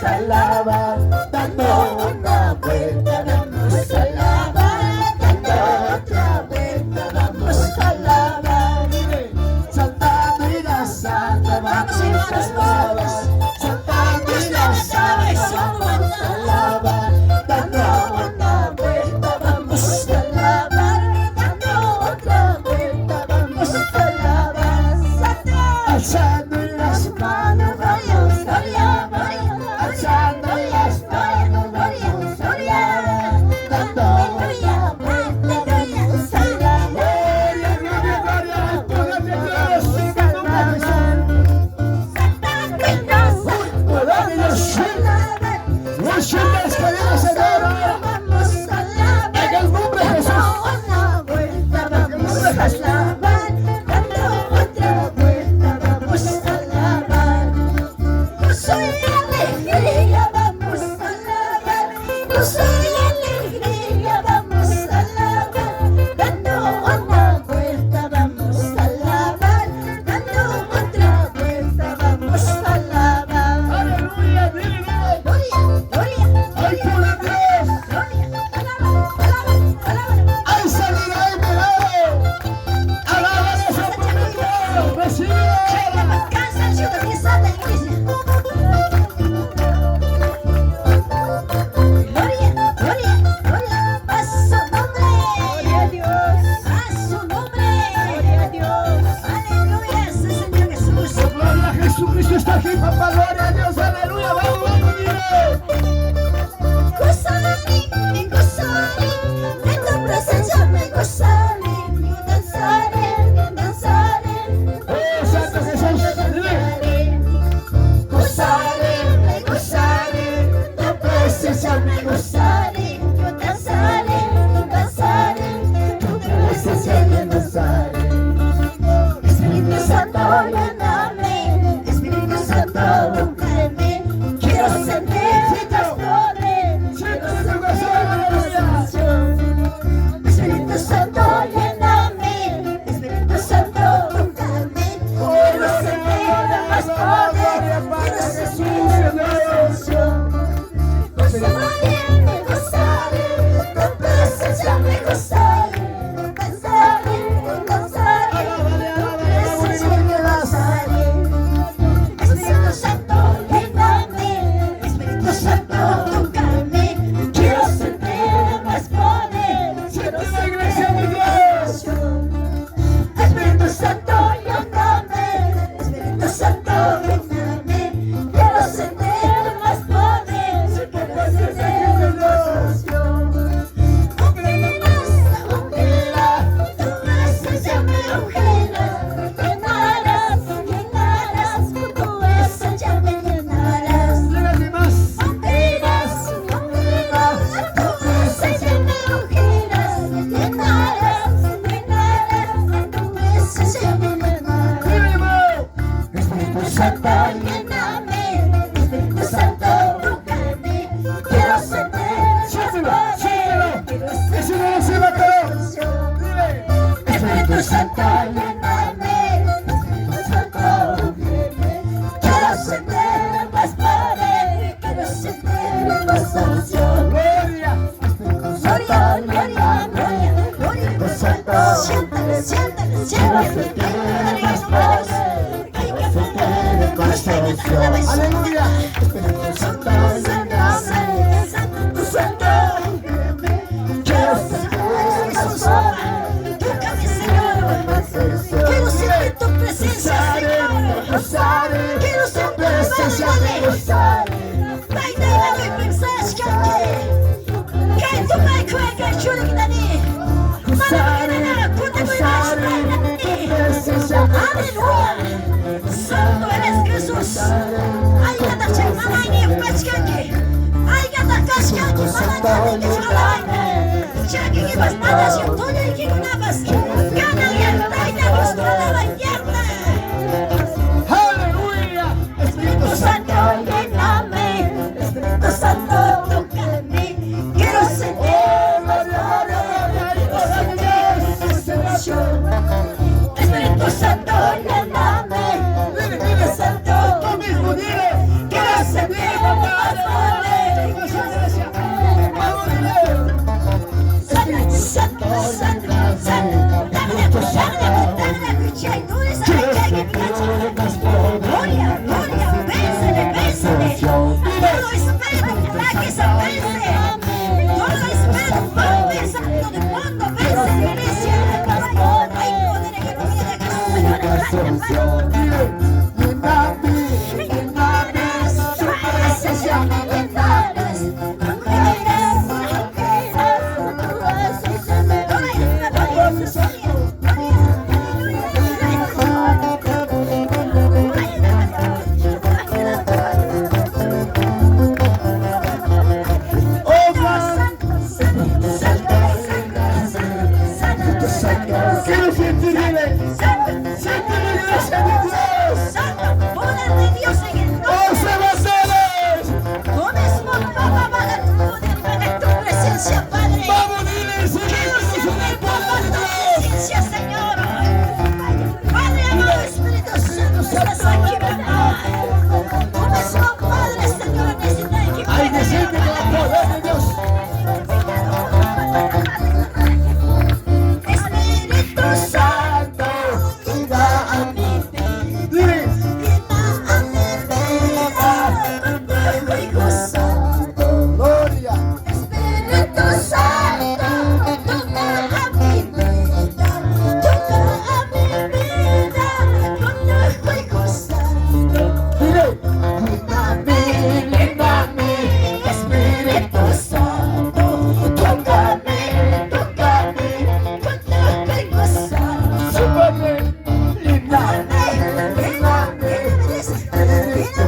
a alabar, dando una vuelta, vamos a alabar, dando otra vuelta, vamos a alabar, saltando y danzando, vamos a alabar, saltando y danzando, vamos a alabar, dando una vuelta, vamos a alabar, dando otra vuelta, vamos a alabar, alzando las manos, vamos a alabar, alzando las manos, vamos a alabar, dando una vuelta, vamos a alabar, poder de Dios, las cadenas se doblan, vamos a alabar, en el nombre de Jesús, una vuelta, vamos a alabar, dando otra vuelta, vamos a alabar, gozo y alegría, vamos a alabar, gozo y alegría, vamos a alabar, dando una vuelta, vamos a alabar, dando otra vuelta, vamos a alabar, aleluya, gloria, gloria. ¡Ay, por Dios! ¡Ay, salirá y verá! ¡Alaban a su pueblo! ¡Recibe! ¡Cansa, también santa iglesia! ¡Gloria, gloria, gloria! ¡A su nombre! ¡Gloria a Dios! ¡A su nombre! ¡Gloria a Dios! ¡Aleluya! ¡Sí, Señor Jesús! ¡Gloria a Jesucristo está aquí, papá! ¡Gloria a Dios! ¡Aleluya! ¡Vamos, vamos, dile! Gozaré, gozaré, en tu presencia me gozaré, danzaré, danzaré, oh Santo Jesús, gozaré, gozaré, en tu presencia me gozaré, yo danzaré, danzaré, en tu presencia me gozaré, Espíritu Santo, lléname, Espíritu Santo, búscame, quiero sentir tu poder. Espíritu Santo, lléname, Espíritu Santo, tócame, quiero sentir más poder, quiero sentir más emoción. Gozaré, gozaré, tu presencia me gozaré, danzaré, danzaré, tu presencia me gozaré. Espíritu Santo, lléname, Espíritu Santo, tócame, quiero sentir más poder, quiero sentir emoción. Espíritu Santo, lléname, Espíritu Santo, lléname, quiero sentir más poder, quiero sentir emoción. Ungirás, tu presencia me ungirás, llenarás, llenarás, tu esencia me llenarás. Ungirás, ungirás, tu presencia me ungirás, llenarás, llenarás, tu esencia me llenarás. Espíritu Santo, lléname, Espíritu Santo, tócame, quiero sentir más poder, quiero sentir emoción. Espíritu Santo, lléname, Espíritu Santo, ungirme, quiero sentir más poder, quiero sentir más emoción. Gloria, gloria, gloria, gloria, gloria, Santo, siéntale, siéntale, siéntale, aleluya. Espíritu Santo, lléname, Espíritu Santo, quiero sentir más poder, tócame, Señor, quiero sentir tu presencia, Señor, quiero sentir presencia, Pai, dai pensar que quem tu vai cueca chura que dani, mana puta aleluya, Santo eres Jesús. Ay, gata chama ni pachkanki, ay gata kashkanki, mana ni kishkalai, chaki que vas nada si tú ni que nabas, gana yerta y na buscala la yerta. Aleluya, Espíritu Santo, lléname, Espíritu Santo, tócame, quiero sentir más poder, quiero sentir emoción. Espíritu Santo, lléname, Espíritu Santo, tú mismo dile, quiero sentir más para que se vence. Todo espíritu malo, santo del mundo, vence en la iglesia. Hay poder en el nombre de Jesús. Quiero sentir libre. Sentir la iglesia de Dios. Santo poder de Dios en el nombre. ¡Oh, Sebastián! Tú mismo, papá, para tu poder, para tu presencia, Padre. ¡Vamos, dile! ¡Seguimos en el poder de Dios! Presencia, Señor. Padre amado, Espíritu Santo, estás aquí, papá. Tú mismo, Padre, Señor, necesita que ¡Hay que sentir el poder de Dios! Espíritu Santo, venga a mi vida. ¡Dile! Venga a mi vida, con tu Hijo Santo. ¡Gloria! Espíritu Santo, toca a mi vida, toca a mi vida, con tu Hijo Santo. ¡Dile! Ven a mí, Espíritu Santo, tócame, tócame, con tu Hijo Santo. ¡Súper bien! Ven a mí, Espíritu